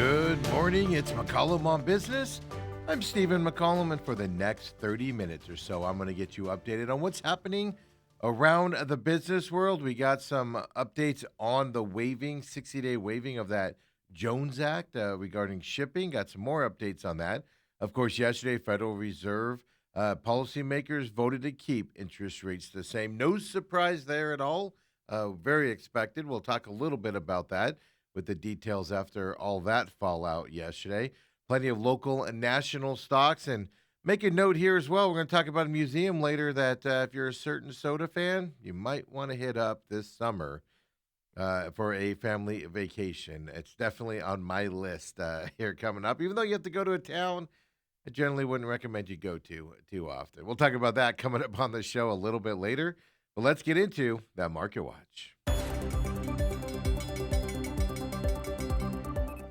Good morning. It's McCollum on Business. I'm Stephen McCollum, and for the next 30 minutes or so, I'm going to get you updated on what's happening around the business world. We got some updates on the 60-day waiving of that Jones Act regarding shipping. Got some more updates on that. Of course, yesterday, Federal Reserve policymakers voted to keep interest rates the same. No surprise there at all. Very expected. We'll talk a little bit about that with the details after all that fallout yesterday. Plenty of local and national stocks. And make a note here as well. We're going to talk about a museum later that if you're a certain soda fan, you might want to hit up this summer for a family vacation. It's definitely on my list here coming up. Even though you have to go to a town I generally wouldn't recommend you go to too often. We'll talk about that coming up on the show a little bit later. But let's get into that market watch.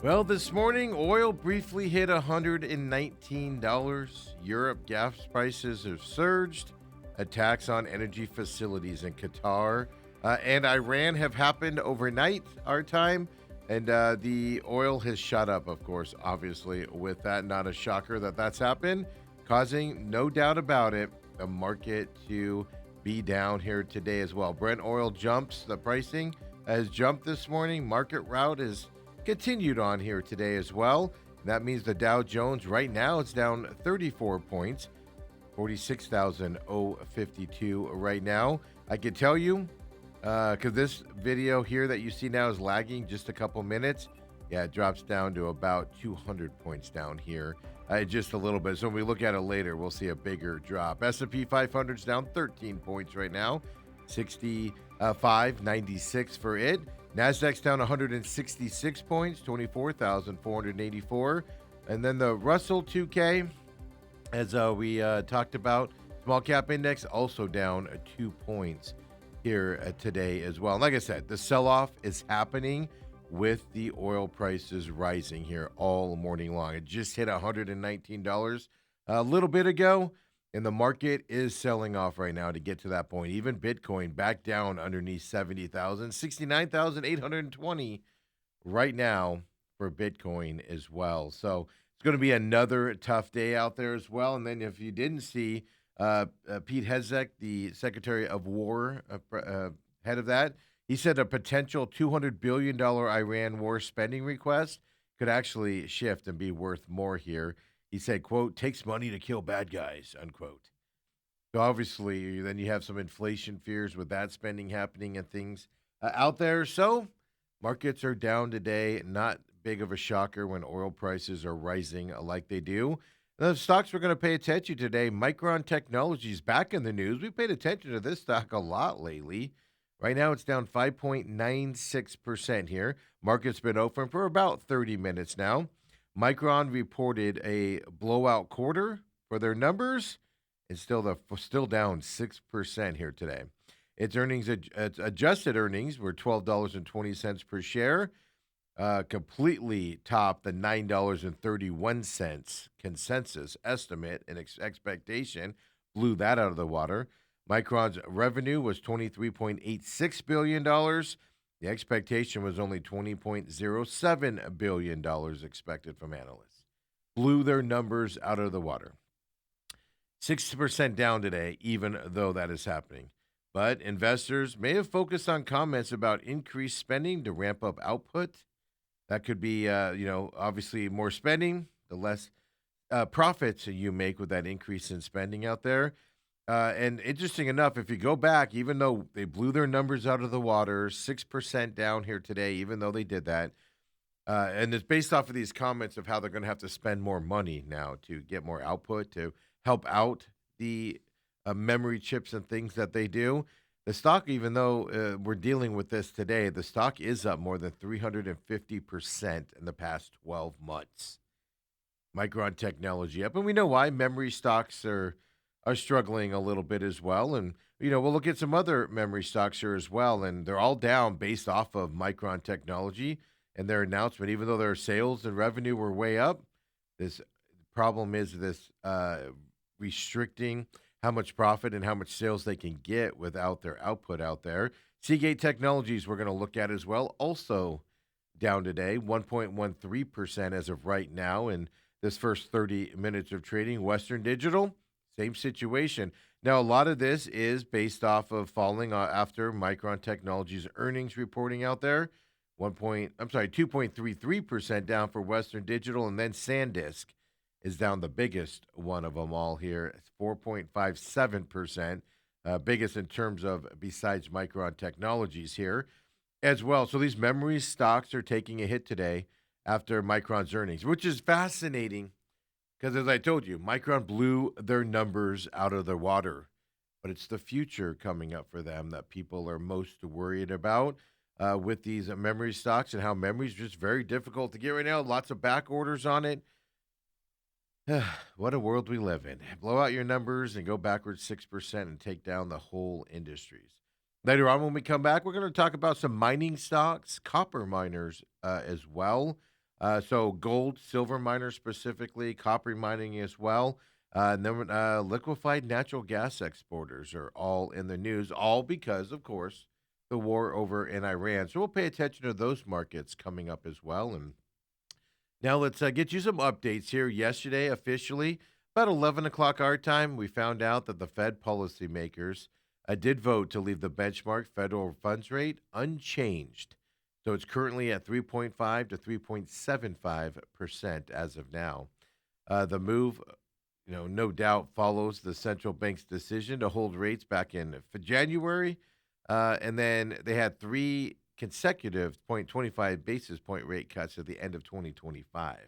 Well, this morning, oil briefly hit $119. Europe gas prices have surged. Attacks on energy facilities in Qatar and Iran have happened overnight, our time. And the oil has shot up, of course, obviously, with that. Not a shocker that that's happened, causing, no doubt about it, the market to be down here today as well. Brent oil jumps. The pricing has jumped this morning. Market rout is continued on here today as well. That means the Dow Jones right now it's down 34 points, 46,052 right now. I can tell you, because this video here that you see now is lagging just a couple minutes. Yeah, it drops down to about 200 points down here, just a little bit. So when we look at it later, we'll see a bigger drop. S&P 500's down 13 points right now, 65.96 for it. Nasdaq's down 166 points, 24,484. And then the Russell 2K, as we talked about, small cap index also down 2 points here today as well. And like I said, the sell-off is happening with the oil prices rising here all morning long. It just hit $119 a little bit ago, and the market is selling off right now to get to that point. Even Bitcoin back down underneath 70,000, 69,820 right now for Bitcoin as well. So it's going to be another tough day out there as well. And then if you didn't see Pete Hegseth, the Secretary of War, head of that, he said a potential $200 billion Iran war spending request could actually shift and be worth more here. He said, quote, takes money to kill bad guys, unquote. So obviously, then you have some inflation fears with that spending happening and things out there. So markets are down today. Not big of a shocker when oil prices are rising like they do. And the stocks we're going to pay attention to today, Micron Technologies back in the news. We paid attention to this stock a lot lately. Right now, it's down 5.96% here. Market's been open for about 30 minutes now. Micron reported a blowout quarter for their numbers. It's still down 6% here today. Its adjusted earnings were $12.20 per share. Completely topped the $9.31 consensus estimate and expectation. Blew that out of the water. Micron's revenue was $23.86 billion. The expectation was only $20.07 billion expected from analysts. Blew their numbers out of the water. 6% down today, even though that is happening. But investors may have focused on comments about increased spending to ramp up output. That could be, obviously more spending, the less profits you make with that increase in spending out there. And interesting enough, if you go back, even though they blew their numbers out of the water, 6% down here today, even though they did that. And it's based off of these comments of how they're going to have to spend more money now to get more output, to help out the memory chips and things that they do. The stock, even though we're dealing with this today, the stock is up more than 350% in the past 12 months. Micron Technology up. And we know why. Memory stocks are struggling a little bit as well. And, we'll look at some other memory stocks here as well. And they're all down based off of Micron Technology and their announcement. Even though their sales and revenue were way up, this problem is this restricting how much profit and how much sales they can get without their output out there. Seagate Technologies we're going to look at as well. Also down today, 1.13% as of right now in this first 30 minutes of trading. Western Digital, same situation. Now, a lot of this is based off of falling after Micron Technology's earnings reporting out there. 2.33% down for Western Digital, and then SanDisk is down the biggest one of them all here. It's 4.57%, biggest in terms of besides Micron Technologies here as well. So these memory stocks are taking a hit today after Micron's earnings, which is fascinating because, as I told you, Micron blew their numbers out of the water. But it's the future coming up for them that people are most worried about with these memory stocks and how memory is just very difficult to get right now. Lots of back orders on it. What a world we live in. Blow out your numbers and go backwards 6% and take down the whole industries. Later on, when we come back, we're going to talk about some mining stocks, copper miners as well. So gold, silver miners specifically, copper mining as well. And then liquefied natural gas exporters are all in the news, all because, of course, the war over in Iran. So we'll pay attention to those markets coming up as well. And now let's get you some updates here. Yesterday, officially, about 11 o'clock our time, we found out that the Fed policymakers did vote to leave the benchmark federal funds rate unchanged. So it's currently at 3.5 to 3.75% as of now. The move, no doubt follows the central bank's decision to hold rates back in January. And then they had three consecutive 0.25 basis point rate cuts at the end of 2025.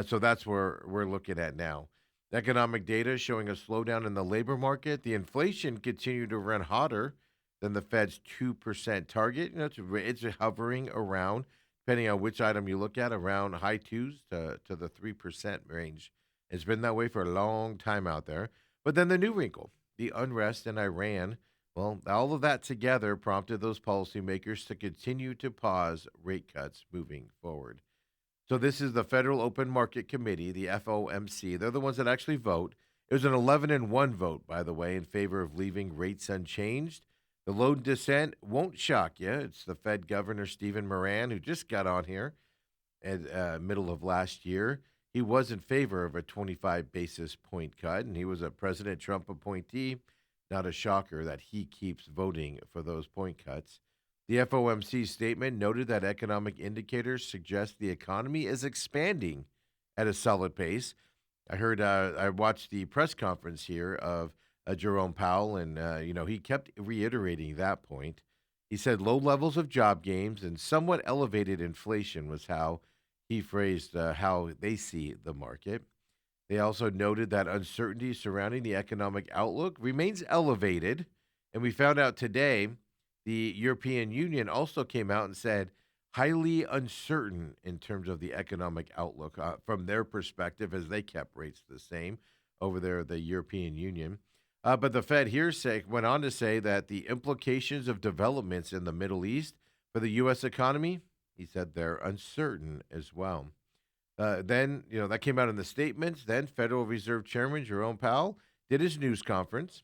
So that's where we're looking at now. Economic data showing a slowdown in the labor market. The inflation continued to run hotter than the Fed's 2% target. It's hovering around, depending on which item you look at, around high twos to the 3% range. It's been that way for a long time out there. But then the new wrinkle, the unrest in Iran. Well, all of that together prompted those policymakers to continue to pause rate cuts moving forward. So this is the Federal Open Market Committee, the FOMC. They're the ones that actually vote. It was an 11-1 vote, by the way, in favor of leaving rates unchanged. The lone dissent won't shock you. It's the Fed Governor Stephen Moran, who just got on here at middle of last year. He was in favor of a 25 basis point cut, and he was a President Trump appointee. Not a shocker that he keeps voting for those point cuts. The FOMC statement noted that economic indicators suggest the economy is expanding at a solid pace. I watched the press conference here of Jerome Powell, and he kept reiterating that point. He said low levels of job gains and somewhat elevated inflation was how he phrased how they see the market. They also noted that uncertainty surrounding the economic outlook remains elevated. And we found out today the European Union also came out and said highly uncertain in terms of the economic outlook from their perspective as they kept rates the same over there, the European Union. But the Fed here went on to say that the implications of developments in the Middle East for the U.S. economy, he said they're uncertain as well. Then, that came out in the statements. Then Federal Reserve Chairman Jerome Powell did his news conference.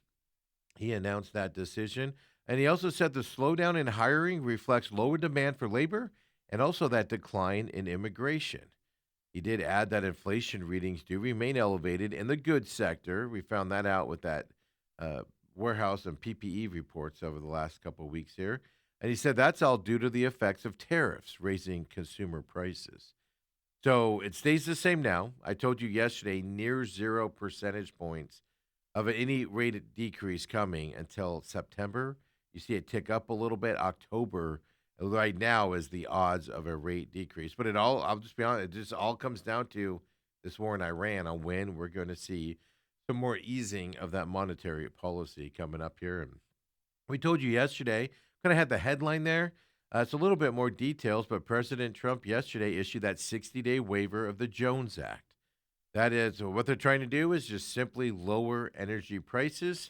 He announced that decision. And he also said the slowdown in hiring reflects lower demand for labor and also that decline in immigration. He did add that inflation readings do remain elevated in the goods sector. We found that out with that warehouse and PPE reports over the last couple of weeks here. And he said that's all due to the effects of tariffs raising consumer prices. So it stays the same now. I told you yesterday, near 0 percentage points of any rate decrease coming until September. You see it tick up a little bit. October right now is the odds of a rate decrease. But I'll just be honest, it just all comes down to this war in Iran on when we're going to see some more easing of that monetary policy coming up here. And we told you yesterday, kind of had the headline there. It's a little bit more details, but President Trump yesterday issued that 60-day waiver of the Jones Act. That is, what they're trying to do is just simply lower energy prices,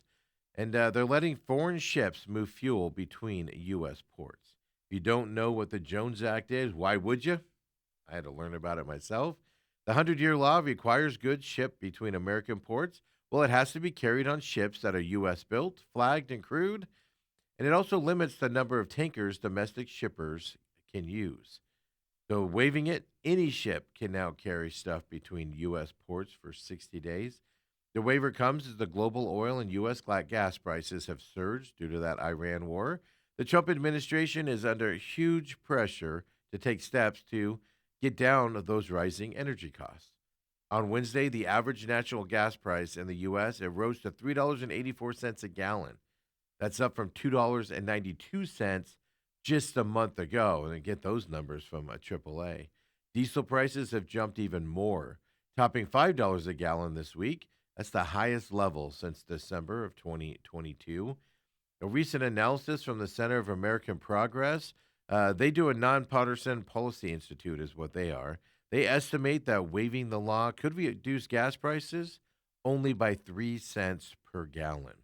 and they're letting foreign ships move fuel between U.S. ports. If you don't know what the Jones Act is, why would you? I had to learn about it myself. The 100-year law requires goods shipped between American ports. Well, it has to be carried on ships that are U.S. built, flagged, and crewed. And it also limits the number of tankers domestic shippers can use. So, waiving it, any ship can now carry stuff between U.S. ports for 60 days. The waiver comes as the global oil and U.S. gas prices have surged due to that Iran war. The Trump administration is under huge pressure to take steps to get down those rising energy costs. On Wednesday, the average natural gas price in the U.S. it rose to $3.84 a gallon. That's up from $2.92 just a month ago. And get those numbers from AAA. Diesel prices have jumped even more, topping $5 a gallon this week. That's the highest level since December of 2022. A recent analysis from the Center of American Progress, they do a nonpartisan policy institute, is what they are. They estimate that waiving the law could reduce gas prices only by 3 cents per gallon.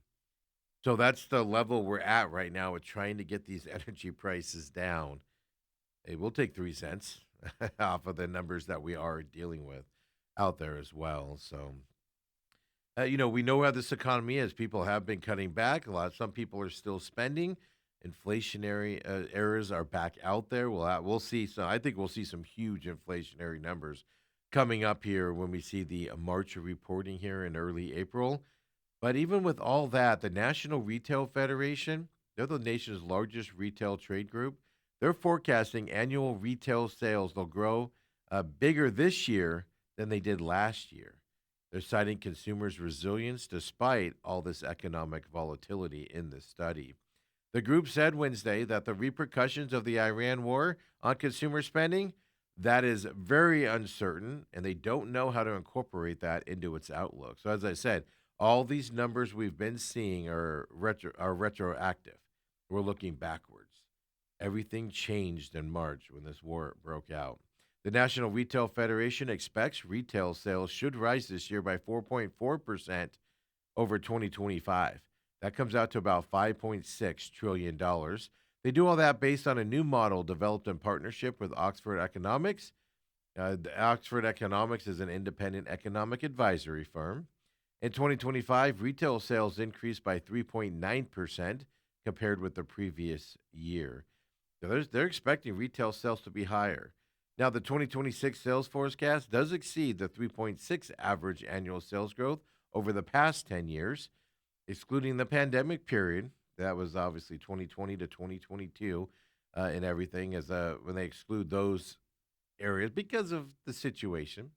So that's the level we're at right now with trying to get these energy prices down. It will take 3 cents off of the numbers that we are dealing with out there as well. So, we know how this economy is. People have been cutting back. Some people are still spending. Inflationary errors are back out there. We'll see. So I think we'll see some huge inflationary numbers coming up here when we see the March reporting here in early April. But even with all that, the National Retail Federation, they're the nation's largest retail trade group. They're forecasting annual retail sales. They'll grow bigger this year than they did last year. They're citing consumers' resilience despite all this economic volatility in this study. The group said Wednesday that the repercussions of the Iran war on consumer spending, that is very uncertain, and they don't know how to incorporate that into its outlook. So as I said, all these numbers we've been seeing are retroactive. We're looking backwards. Everything changed in March when this war broke out. The National Retail Federation expects retail sales should rise this year by 4.4% over 2025. That comes out to about $5.6 trillion. They do all that based on a new model developed in partnership with Oxford Economics. The Oxford Economics is an independent economic advisory firm. In 2025, retail sales increased by 3.9% compared with the previous year. So they're expecting retail sales to be higher. Now, the 2026 sales forecast does exceed the 3.6 average annual sales growth over the past 10 years, excluding the pandemic period. That was obviously 2020 to 2022 and everything, as when they exclude those areas because of the situation.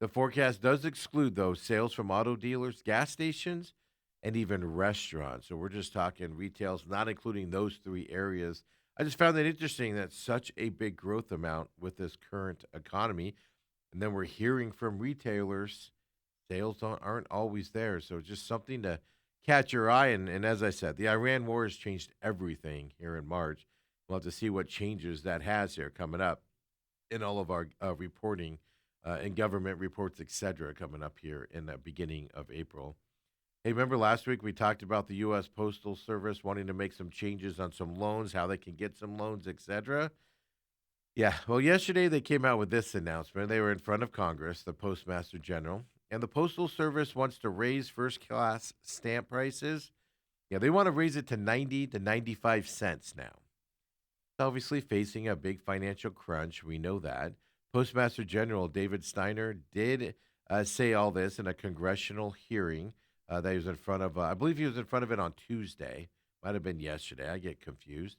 The forecast does exclude those sales from auto dealers, gas stations, and even restaurants. So we're just talking retails, not including those three areas. I just found that interesting that such a big growth amount with this current economy. And then we're hearing from retailers, sales aren't always there. So just something to catch your eye. And as I said, the Iran war has changed everything here in March. We'll have to see what changes that has here coming up in all of our reporting and government reports, et cetera, coming up here in the beginning of April. Hey, remember last week we talked about the U.S. Postal Service wanting to make some changes on some loans, how they can get some loans, et cetera? Yeah, well, yesterday they came out with this announcement. They were in front of Congress, the Postmaster General, and the Postal Service wants to raise first-class stamp prices. Yeah, they want to raise it to 90 to 95 cents now. It's obviously facing a big financial crunch. We know that. Postmaster General David Steiner did say all this in a congressional hearing that he was in front of. I believe he was in front of it on Tuesday. Might have been yesterday. I get confused.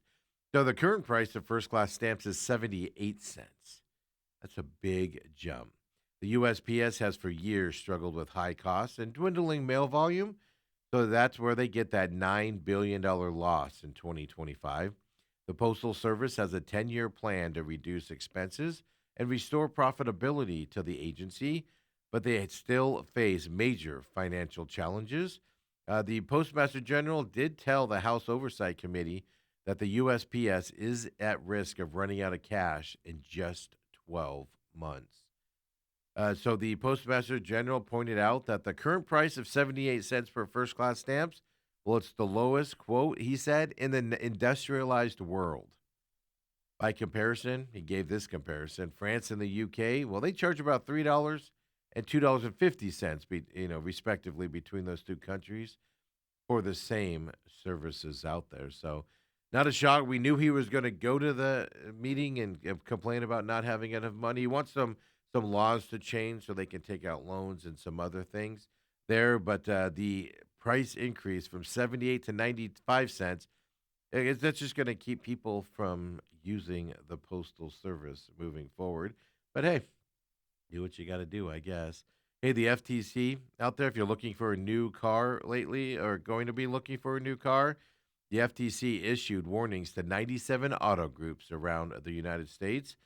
So the current price of first-class stamps is 78 cents. That's a big jump. The USPS has for years struggled with high costs and dwindling mail volume, so that's where they get that $9 billion loss in 2025. The Postal Service has a 10-year plan to reduce expenses and restore profitability to the agency, but they still face major financial challenges. The Postmaster General did tell the House Oversight Committee that the USPS is at risk of running out of cash in just 12 months. So the Postmaster General pointed out that the current price of 78 cents per first-class stamps, well, it's the lowest, quote, he said, in the industrialized world. By comparison, he gave this comparison, France and the UK, well, they charge about $3 and $2.50, respectively, between those two countries for the same services out there. So Not a shock. We knew he was going to go to the meeting and complain about not having enough money. He wants some laws to change so they can take out loans and some other things there. But the price increase from 78 to 95 cents, that's just going to keep people from using the postal service moving forward. But hey, do what you got to do, I guess. Hey, the FTC out there, if you're looking for a new car lately or going to be looking for a new car, the FTC issued warnings to 97 auto groups around the United States.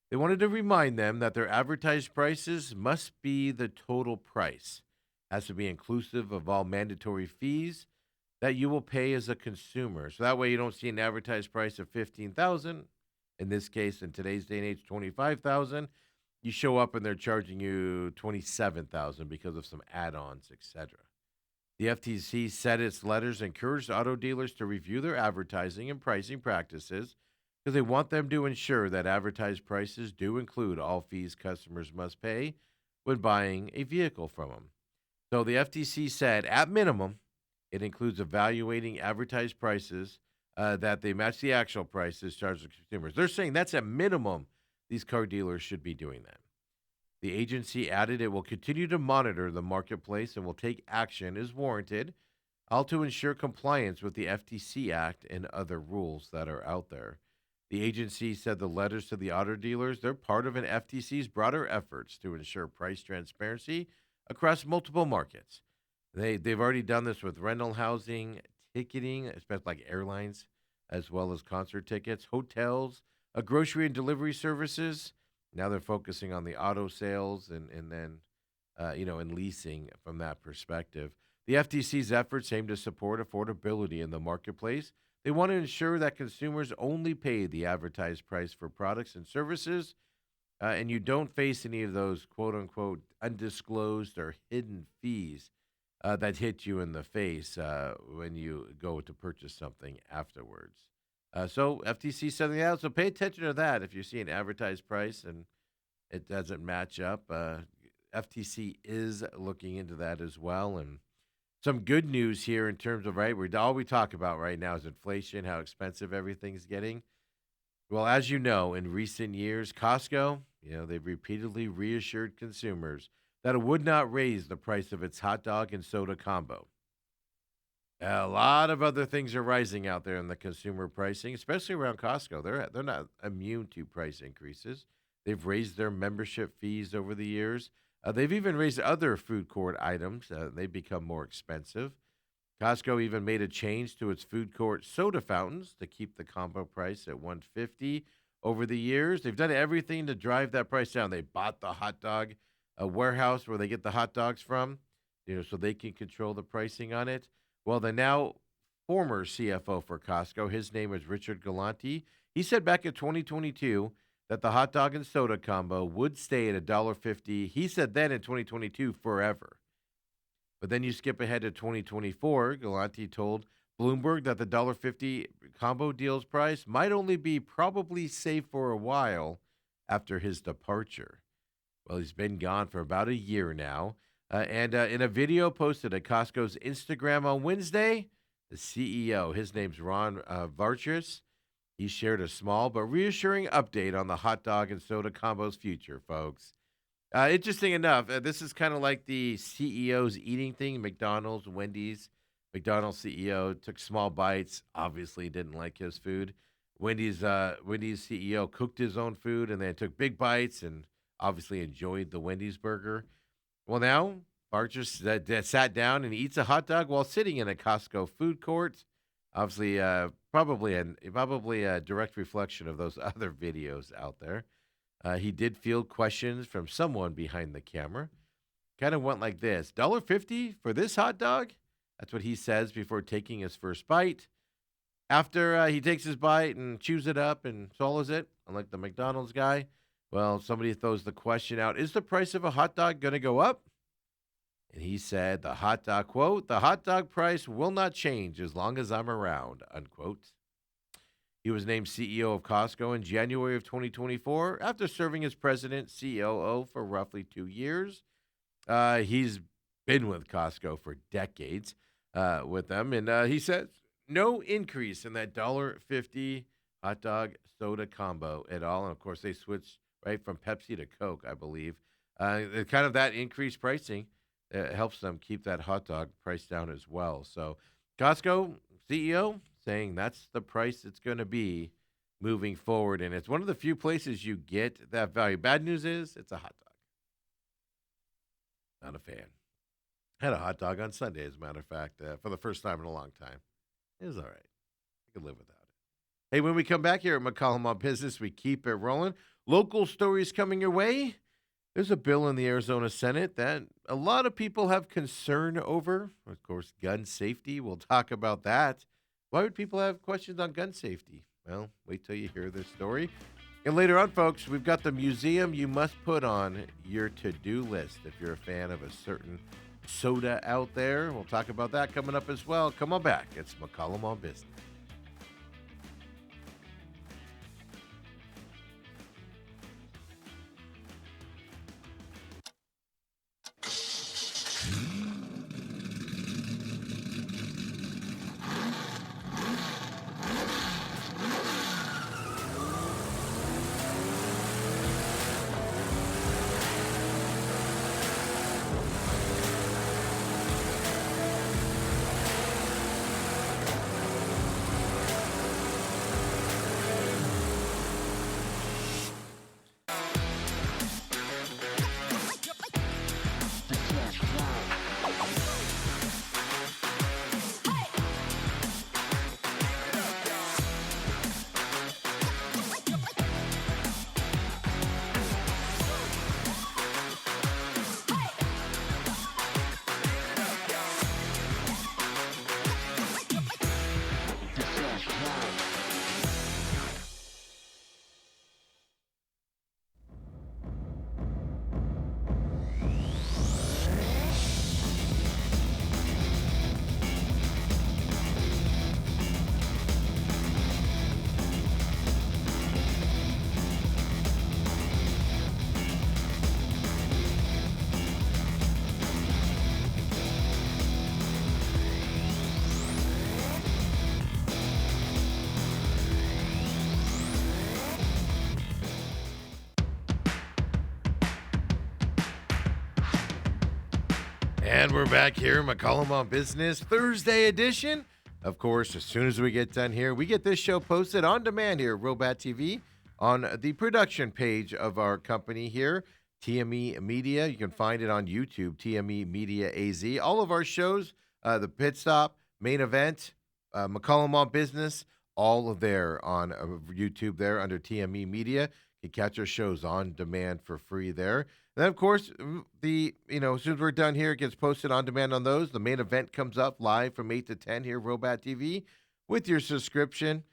They wanted to remind them that their advertised prices must be the total price, has to be inclusive of all mandatory fees that you will pay as a consumer. So that way you don't see an advertised price of 15,000. In this case, in today's day and age, 25,000. You show up and they're charging you 27,000 because of some add-ons, etc. The FTC said its letters encouraged auto dealers to review their advertising and pricing practices because they want them to ensure that advertised prices do include all fees customers must pay when buying a vehicle from them. So the FTC said, at minimum, it includes evaluating advertised prices that they match the actual prices charged to consumers. They're saying that's a minimum. These car dealers should be doing that. The agency added it will continue to monitor the marketplace and will take action as warranted, all to ensure compliance with the FTC Act and other rules that are out there. The agency said the letters to the auto dealers, they're part of an FTC's broader efforts to ensure price transparency across multiple markets. They've already done this with rental housing, ticketing, especially like airlines, as well as concert tickets, hotels, grocery and delivery services. Now they're focusing on the auto sales and then, and leasing from that perspective. The FTC's efforts aim to support affordability in the marketplace. They want to ensure that consumers only pay the advertised price for products and services, and you don't face any of those quote unquote undisclosed or hidden fees that hit you in the face when you go to purchase something afterwards. So FTC sending out. So pay attention to that if you see an advertised price and it doesn't match up. FTC is looking into that as well. And some good news here in terms of all we talk about right now is inflation, how expensive everything's getting. Well, as you know, in recent years, Costco, they've repeatedly reassured consumers that it would not raise the price of its hot dog and soda combo. A lot of other things are rising out there in the consumer pricing, especially around Costco. They're not immune to price increases. They've raised their membership fees over the years. They've even raised other food court items. They've become more expensive. Costco even made a change to its food court soda fountains to keep the combo price at 150 over the years. They've done everything to drive that price down. They bought the hot dog warehouse where they get the hot dogs from, so they can control the pricing on it. Well, the now former CFO for Costco, his name is Richard Galanti. He said back in 2022 that the hot dog and soda combo would stay at $1.50. He said then in 2022 forever. But then you skip ahead to 2024. Galanti told Bloomberg that the $1.50 combo deal's price might only be probably safe for a while after his departure. Well, he's been gone for about a year now. And in a video posted at Costco's Instagram on Wednesday, the CEO, his name's Ron Varchis, he shared a small but reassuring update on the hot dog and soda combo's future, folks. Interesting enough, this is kind of like the CEO's eating thing. McDonald's, Wendy's. McDonald's CEO took small bites, obviously didn't like his food. Wendy's CEO cooked his own food and then took big bites and obviously enjoyed the Wendy's burger. Well, now Bartsch sat down and eats a hot dog while sitting in a Costco food court. Obviously, probably a direct reflection of those other videos out there. He did field questions from someone behind the camera. Kind of went like this: $1.50 for this hot dog? That's what he says before taking his first bite. After he takes his bite and chews it up and swallows it, unlike the McDonald's guy, well, somebody throws the question out, is the price of a hot dog going to go up? And he said, the hot dog, quote, the hot dog price will not change as long as I'm around, unquote. He was named CEO of Costco in January of 2024 after serving as president COO for roughly 2 years. He's been with Costco for decades with them. And he says no increase in that $1.50 hot dog soda combo at all. And of course, they switched right from Pepsi to Coke, I believe. Kind of that increased pricing helps them keep that hot dog price down as well. So, Costco CEO saying that's the price it's going to be moving forward. And it's one of the few places you get that value. Bad news is it's a hot dog. Not a fan. Had a hot dog on Sunday, as a matter of fact, for the first time in a long time. It was all right. I could live without it. Hey, when we come back here at McCollum on Business, we keep it rolling. Local stories coming your way. There's a bill in the Arizona Senate that a lot of people have concern over. Of course, gun safety. We'll talk about that. Why would people have questions on gun safety? Well, wait till you hear this story. And later on, folks, we've got the museum you must put on your to-do list if you're a fan of a certain soda out there. We'll talk about that coming up as well. Come on back. It's McCollum on Business. And we're back here, McCollum on Business, Thursday edition. Of course, as soon as we get done here, we get this show posted on demand here at Robat TV on the production page of our company here, TME Media. You can find it on YouTube, TME Media AZ. All of our shows, the Pit Stop, Main Event, McCollum on Business, all there on YouTube there under TME Media. You can catch our shows on demand for free there. And then, of course, as soon as we're done here, it gets posted on demand on those. The Main Event comes up live from 8 to 10 here, Robat TV, with your subscription.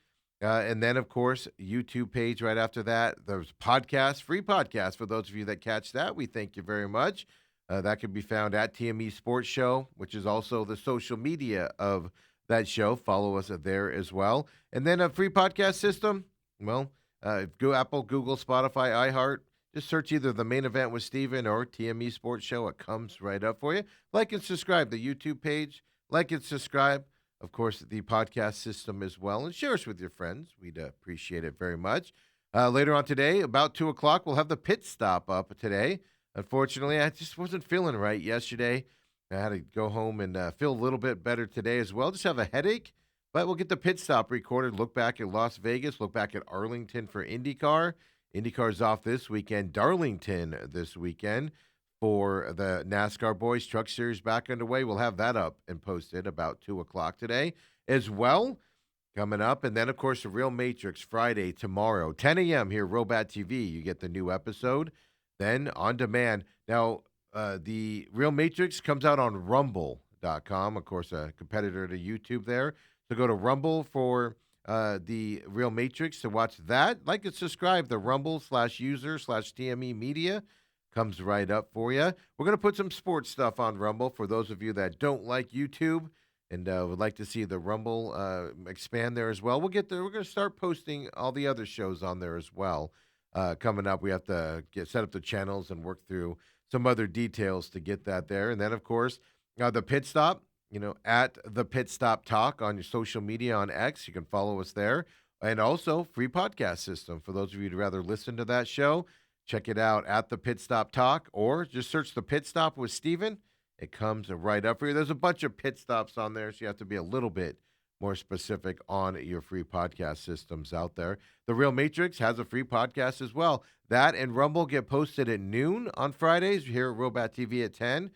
And then, of course, YouTube page right after that. There's podcast, free podcast for those of you that catch that. We thank you very much. That can be found at TME Sports Show, which is also the social media of that show. Follow us there as well. And then a free podcast system, well, go Apple, Google, Spotify, iHeart. Just search either The Main Event with Steven or TME Sports Show. It comes right up for you. Like and subscribe the YouTube page. Like and subscribe, of course, the podcast system as well. And share us with your friends. We'd appreciate it very much. Later on today, about 2 o'clock, we'll have the Pit Stop up today. Unfortunately, I just wasn't feeling right yesterday. I had to go home and feel a little bit better today as well. Just have a headache. But we'll get the Pit Stop recorded. Look back at Las Vegas. Look back at Arlington for IndyCar. IndyCar's off this weekend. Darlington this weekend for the NASCAR Boys Truck Series back underway. We'll have that up and posted about 2 o'clock today as well. Coming up. And then, of course, the Real Matrix Friday tomorrow, 10 a.m. here, Robat TV. You get the new episode. Then on demand. Now, the Real Matrix comes out on Rumble.com. Of course, a competitor to YouTube there. So go to Rumble for the Real Matrix to watch that. Like and subscribe. The Rumble/user/TME Media comes right up for you. We're going to put some sports stuff on Rumble for those of you that don't like YouTube and would like to see the Rumble expand there as well. We'll get there. We're going to start posting all the other shows on there as well. Coming up, we have to set up the channels and work through some other details to get that there. And then, of course, the Pit Stop. at the Pit Stop Talk on your social media on X. You can follow us there. And also, free podcast system. For those of you who'd rather listen to that show, check it out at the Pit Stop Talk or just search the Pit Stop with Steven. It comes right up for you. There's a bunch of pit stops on there, so you have to be a little bit more specific on your free podcast systems out there. The Real Matrix has a free podcast as well. That and Rumble get posted at noon on Fridays here at Robot TV at 10.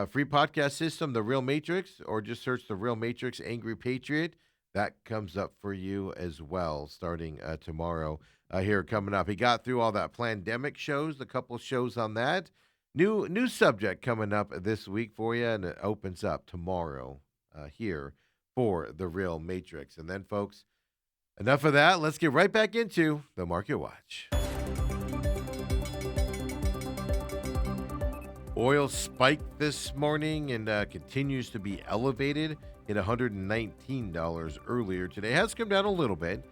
Free podcast system, The Real Matrix, or just search The Real Matrix Angry Patriot. That comes up for you as well starting tomorrow here coming up. He got through all that pandemic shows, a couple shows on that. New subject coming up this week for you, and it opens up tomorrow here for The Real Matrix. And then, folks, enough of that. Let's get right back into the Market Watch. Oil spiked this morning and continues to be elevated. Hit $119 earlier today. Has come down a little bit,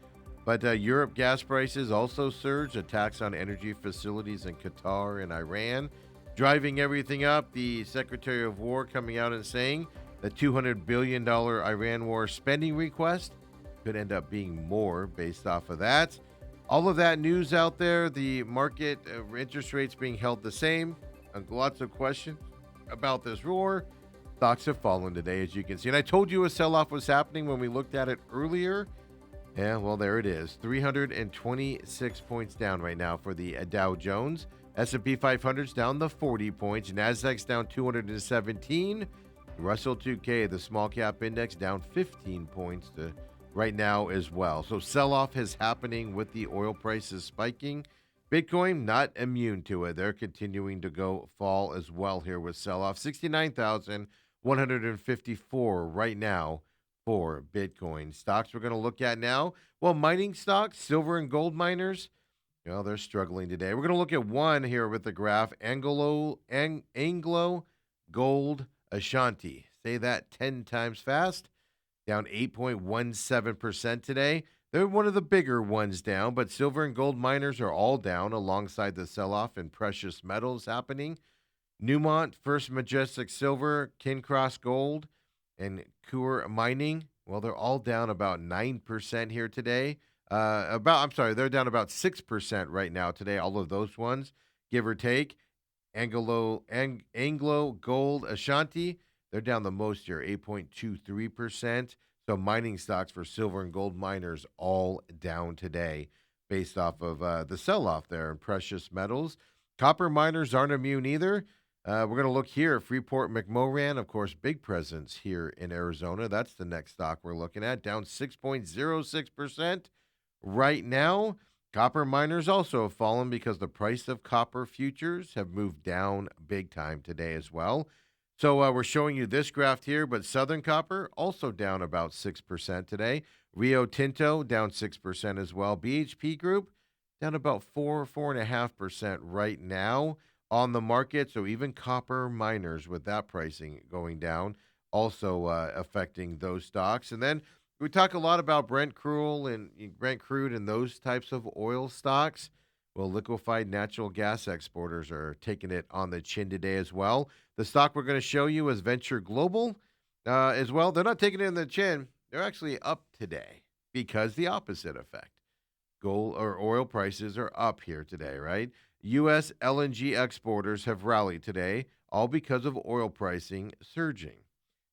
but Europe gas prices also surged. Attacks on energy facilities in Qatar and Iran driving everything up. The Secretary of War coming out and saying the $200 billion Iran war spending request could end up being more based off of that. All of that news out there. The market interest rates being held the same. Lots of questions about this roar. Stocks have fallen today, as you can see. And I told you a sell-off was happening when we looked at it earlier. Yeah, well, there it is. 326 points down right now for the Dow Jones. S&P 500's down the 40 points. Nasdaq's down 217. Russell 2K, the small cap index, down 15 points right now as well. So sell-off is happening with the oil prices spiking. Bitcoin not immune to it. They're continuing to go fall as well here with sell-off. 69,154 right now for Bitcoin. Stocks we're going to look at now. Well, mining stocks, silver and gold miners, they're struggling today. We're going to look at one here with the graph, Anglo Gold Ashanti. Say that 10 times fast. Down 8.17% today. They're one of the bigger ones down, but silver and gold miners are all down alongside the sell-off in precious metals happening. Newmont, First Majestic Silver, Kinross Gold, and Coeur Mining, well, they're all down about 9% here today. They're down about 6% right now today, all of those ones, give or take. Anglo Gold Ashanti, they're down the most here, 8.23%. So mining stocks for silver and gold miners all down today based off of the sell-off there in precious metals. Copper miners aren't immune either. We're going to look here at Freeport-McMoRan, of course, big presence here in Arizona. That's the next stock we're looking at, down 6.06% right now. Copper miners also have fallen because the price of copper futures have moved down big time today as well. So we're showing you this graph here, but Southern Copper also down about 6% today. Rio Tinto down 6% as well. BHP Group down about 4.5% right now on the market. So even copper miners with that pricing going down also affecting those stocks. And then we talk a lot about Brent crude and those types of oil stocks. Well, liquefied natural gas exporters are taking it on the chin today as well. The stock we're going to show you is Venture Global as well. They're not taking it on the chin. They're actually up today because the opposite effect. Gold or oil prices are up here today, right? U.S. LNG exporters have rallied today, all because of oil pricing surging.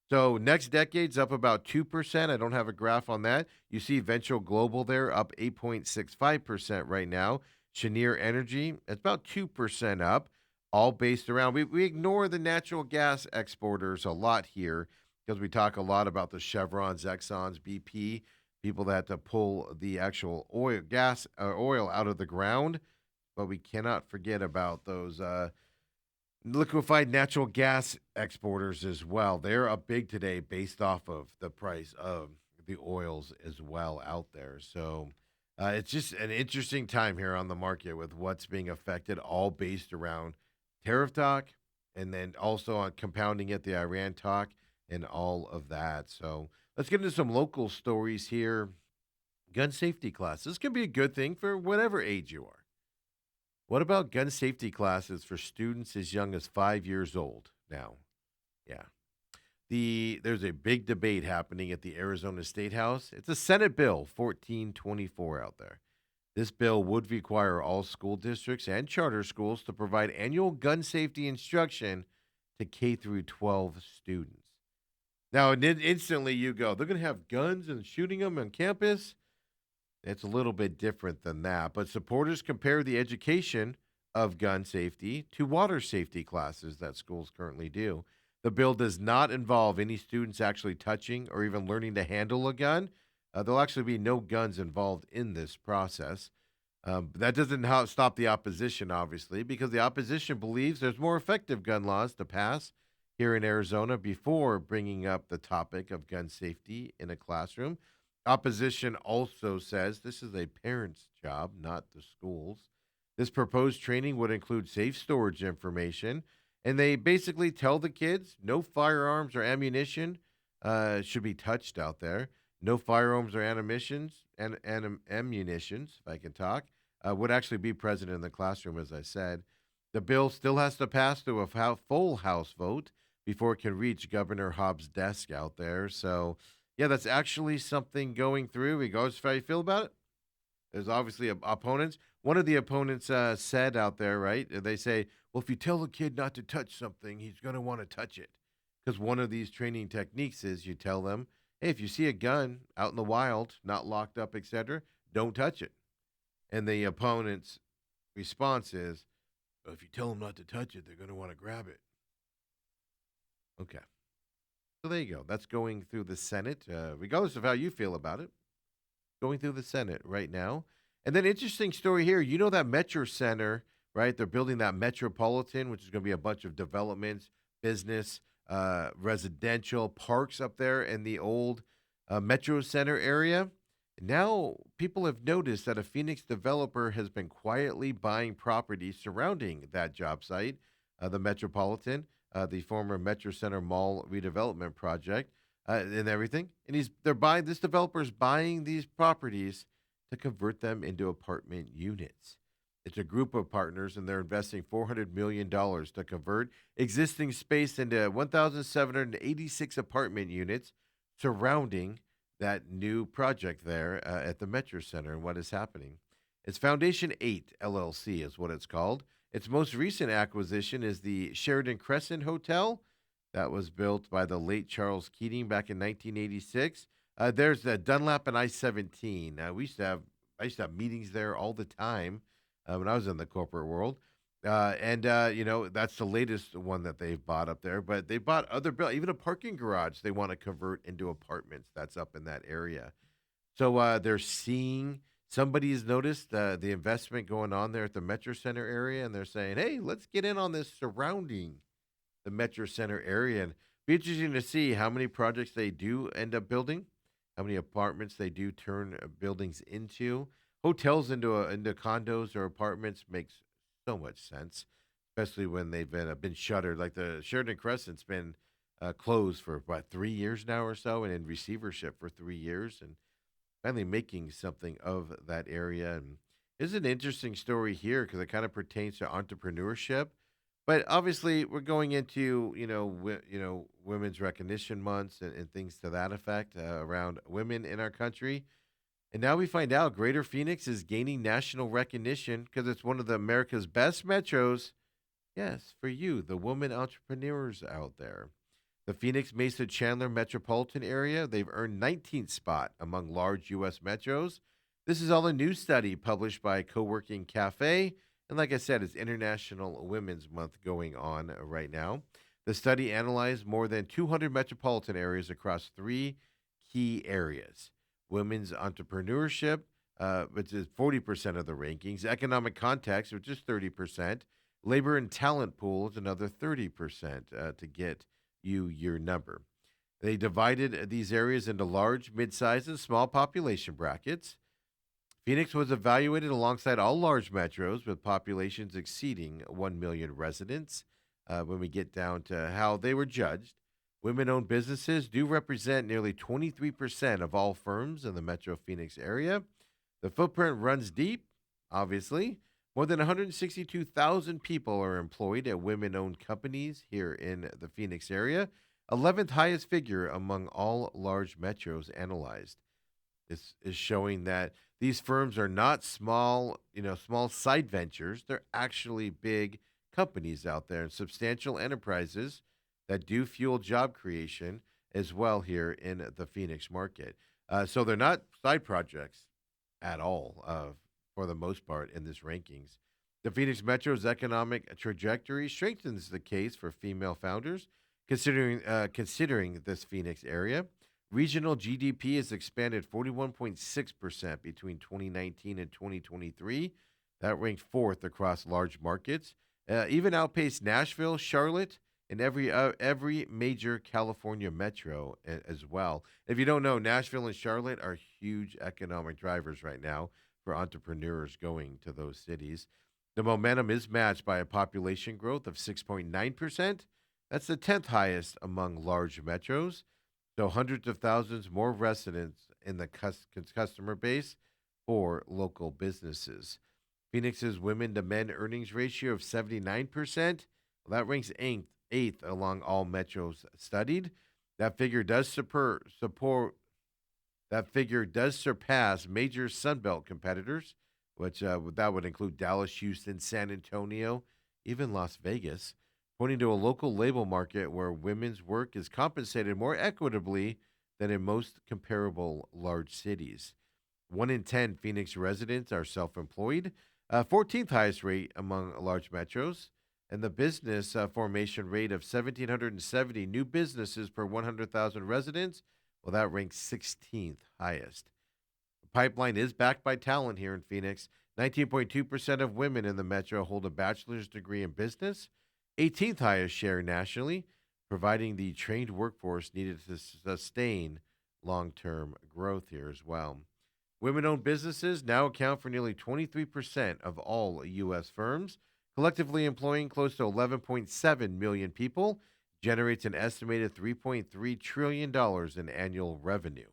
So next decade's up about 2%. I don't have a graph on that. You see Venture Global there up 8.65% right now. Cheniere Energy, it's about 2% up, all based around. We ignore the natural gas exporters a lot here because we talk a lot about the Chevrons, Exxons, BP, people that have to pull the actual oil out of the ground. But we cannot forget about those liquefied natural gas exporters as well. They're up big today based off of the price of the oils as well out there. So it's just an interesting time here on the market with what's being affected, all based around tariff talk and then also on compounding it, the Iran talk and all of that. So let's get into some local stories here. Gun safety classes. This can be a good thing for whatever age you are. What about gun safety classes for students as young as 5 years old now? Yeah. There's a big debate happening at the Arizona State House. It's a Senate Bill 1424 out there. This bill would require all school districts and charter schools to provide annual gun safety instruction to K through 12 students. Now, and then instantly you go, they're going to have guns and shooting them on campus? It's a little bit different than that, but supporters compare the education of gun safety to water safety classes that schools currently do. The bill does not involve any students actually touching or even learning to handle a gun. There'll actually be no guns involved in this process. But that doesn't stop the opposition, obviously, because the opposition believes there's more effective gun laws to pass here in Arizona before bringing up the topic of gun safety in a classroom. Opposition also says this is a parent's job, not the school's. This proposed training would include safe storage information, and they basically tell the kids no firearms or ammunition should be touched out there. No firearms or ammunitions, if I can talk, would actually be present in the classroom, as I said. The bill still has to pass through a full House vote before it can reach Governor Hobbs' desk out there. So, yeah, that's actually something going through, regardless of how you feel about it. There's obviously opponents. One of the opponents said out there, right? They say, well, if you tell a kid not to touch something, he's going to want to touch it. Because one of these training techniques is you tell them, hey, if you see a gun out in the wild, not locked up, etc., don't touch it. And the opponent's response is, well, if you tell them not to touch it, they're going to want to grab it. Okay. So there you go. That's going through the Senate, regardless of how you feel about it. Going through the Senate right now. And then interesting story here. You know that Metro Center, right? They're building that Metropolitan, which is going to be a bunch of developments, business, residential parks up there in the old Metro Center area. Now, people have noticed that a Phoenix developer has been quietly buying properties surrounding that job site, the Metropolitan, the former Metro Center Mall redevelopment project, and everything. And they're buying this developer's buying these properties to convert them into apartment units. It's a group of partners, and they're investing $400 million to convert existing space into 1,786 apartment units surrounding that new project there at the Metro Center. And what is happening? It's Foundation 8 LLC is what it's called. Its most recent acquisition is the Sheridan Crescent Hotel that was built by the late Charles Keating back in 1986. There's the Dunlap and I-17. I used to have meetings there all the time when I was in the corporate world. That's the latest one that they've bought up there. But they bought even a parking garage they want to convert into apartments that's up in that area. So they're seeing somebody has noticed the investment going on there at the Metro Center area, and they're saying, hey, let's get in on this surrounding the Metro Center area. And be interesting to see how many projects they do end up building, how many apartments they do turn buildings into. Hotels into condos or apartments makes so much sense, especially when they've been shuttered. Like the Sheridan Crescent's been closed for what 3 years now or so, and in receivership for 3 years, and finally making something of that area. And it's an interesting story here because it kind of pertains to entrepreneurship. But obviously, we're going into Women's Recognition Months and things to that effect around women in our country. And now we find out Greater Phoenix is gaining national recognition because it's one of the America's best metros. Yes, for you, the woman entrepreneurs out there. The Phoenix Mesa Chandler metropolitan area, they've earned 19th spot among large U.S. metros. This is all a new study published by Co-working Cafe. And like I said, it's International Women's Month going on right now. The study analyzed more than 200 metropolitan areas across three key areas: women's entrepreneurship, which is 40% of the rankings; economic context, which is 30%; labor and talent pools, another 30% to get you your number. They divided these areas into large, mid-sized, and small population brackets. Phoenix was evaluated alongside all large metros with populations exceeding 1 million residents. When we get down to how they were judged, women owned businesses do represent nearly 23% of all firms in the Metro Phoenix area. The footprint runs deep, obviously. More than 162,000 people are employed at women owned companies here in the Phoenix area. 11th highest figure among all large metros analyzed. This is showing that these firms are not small, small side ventures. They're actually big companies out there and substantial enterprises that do fuel job creation as well here in the Phoenix market. So they're not side projects at all, for the most part, in this rankings. The Phoenix Metro's economic trajectory strengthens the case for female founders, considering this Phoenix area. Regional GDP has expanded 41.6% between 2019 and 2023. That ranked fourth across large markets, even outpaced Nashville, Charlotte, and every major California metro as well. If you don't know, Nashville and Charlotte are huge economic drivers right now for entrepreneurs going to those cities. The momentum is matched by a population growth of 6.9%. That's the 10th highest among large metros. So hundreds of thousands more residents in the customer base for local businesses. Phoenix's women to men earnings ratio of 79%. Well, that ranks eighth along all metros studied. That figure does support that figure does surpass major Sunbelt competitors, which that would include Dallas, Houston, San Antonio, even Las Vegas, pointing to a local labor market where women's work is compensated more equitably than in most comparable large cities. 1 in 10 Phoenix residents are self employed, 14th highest rate among large metros, and the business formation rate of 1,770 new businesses per 100,000 residents, well, that ranks 16th highest. The pipeline is backed by talent here in Phoenix. 19.2% of women in the metro hold a bachelor's degree in business, 18th highest share nationally, providing the trained workforce needed to sustain long term growth here as well. Women owned businesses now account for nearly 23% of all U.S. firms, collectively employing close to 11.7 million people, generates an estimated $3.3 trillion in annual revenue.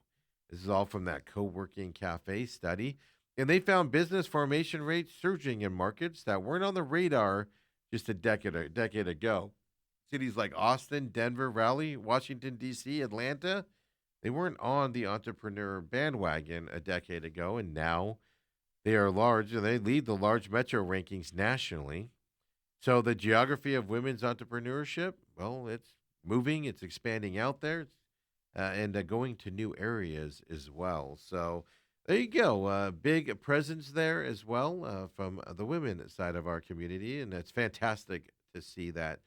This is all from that co working cafe study. And they found business formation rates surging in markets that weren't on the radar just a decade ago. Cities like Austin, Denver, Raleigh, Washington, D.C., Atlanta, they weren't on the entrepreneur bandwagon a decade ago, and now they are large, and they lead the large metro rankings nationally. So the geography of women's entrepreneurship, well, it's moving, it's expanding out there, and going to new areas as well. So there you go. Big presence there as well from the women side of our community, and it's fantastic to see that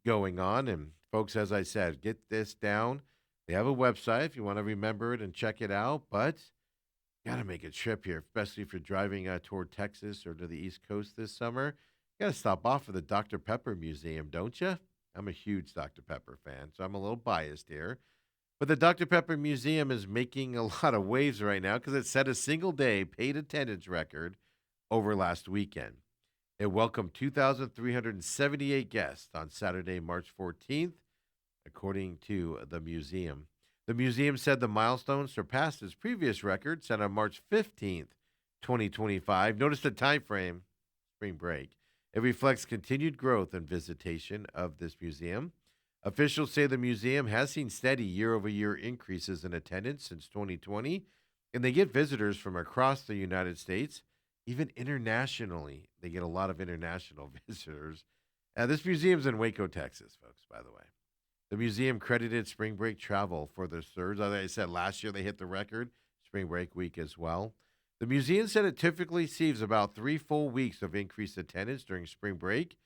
going on. And folks, as I said, get this down. They have a website if you want to remember it and check it out, but got to make a trip here, especially if you're driving toward Texas or to the East Coast this summer. Got to stop off at the Dr. Pepper Museum, don't you? I'm a huge Dr. Pepper fan, so I'm a little biased here. But the Dr. Pepper Museum is making a lot of waves right now because it set a single day paid attendance record over last weekend. It welcomed 2,378 guests on Saturday, March 14th, according to the museum. The museum said the milestone surpassed its previous record set on March 15th, 2025. Notice the time frame, spring break. It reflects continued growth and visitation of this museum. Officials say the museum has seen steady year over year increases in attendance since 2020, and they get visitors from across the United States, even internationally. They get a lot of international visitors. This museum's in Waco, Texas, folks, by the way. The museum credited spring break travel for the surge. As I said, last year they hit the record, spring break week as well. The museum said it typically sees about 3 full weeks of increased attendance during spring break.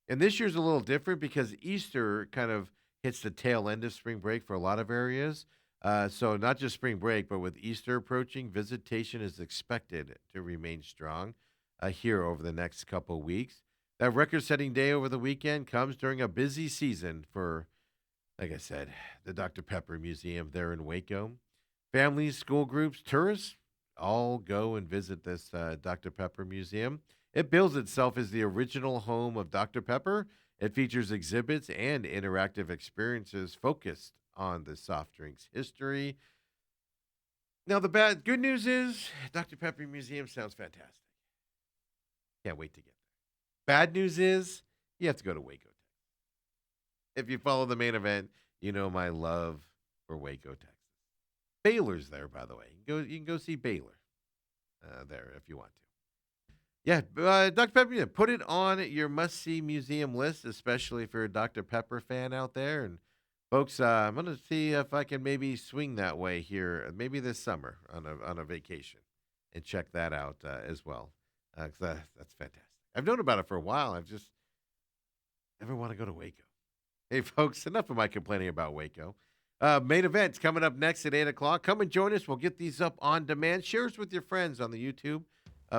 And this year's a little different because Easter kind of hits the tail end of spring break for a lot of areas. So not just spring break, but with Easter approaching, visitation is expected to remain strong here over the next couple of weeks. That record-setting day over the weekend comes during a busy season for, like I said, the Dr. Pepper Museum there in Waco. Families, school groups, tourists all go and visit this Dr. Pepper Museum. It bills itself as the original home of Dr. Pepper. It features exhibits and interactive experiences focused on the soft drinks history. Now, the good news is Dr. Pepper Museum sounds fantastic. Can't wait to get there. Bad news is you have to go to Waco. If you follow the main event, You know my love for Waco, Texas. Baylor's there, by the way. You can go see Baylor there if you want to. Yeah, Dr. Pepper, yeah, put it on your must-see museum list, especially if you're a Dr. Pepper fan out there. And folks, I'm gonna see if I can maybe swing that way here, maybe this summer on a vacation, and check that out as well. 'Cause that's fantastic. I've known about it for a while. I've just never want to go to Waco. Hey, folks, enough of my complaining about Waco. Main event's coming up next at 8 o'clock. Come and join us. We'll get these up on demand. Share us with your friends on the YouTube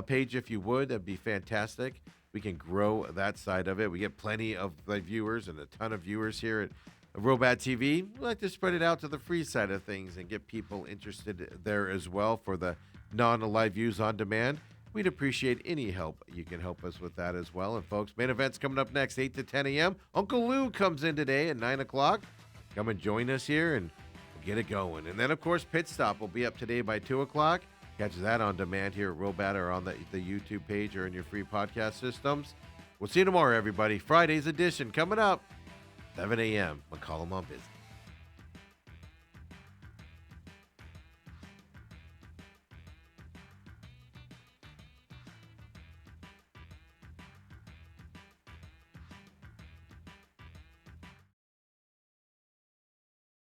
page if you would. That'd be fantastic. We can grow that side of it. We get plenty of viewers and a ton of viewers here at Robot TV. We like to spread it out to the free side of things and get people interested there as well for the non-live views on demand. We'd appreciate any help. You can help us with that as well. And folks, main event's coming up next, 8 to 10 a.m. Uncle Lou comes in today at 9 o'clock. Come and join us here and we'll get it going. And then, of course, Pit Stop will be up today by 2 o'clock. Catch that on demand here at Robat or on the YouTube page or in your free podcast systems. We'll see you tomorrow, everybody. Friday's edition coming up, 7 a.m. McCollum on Business.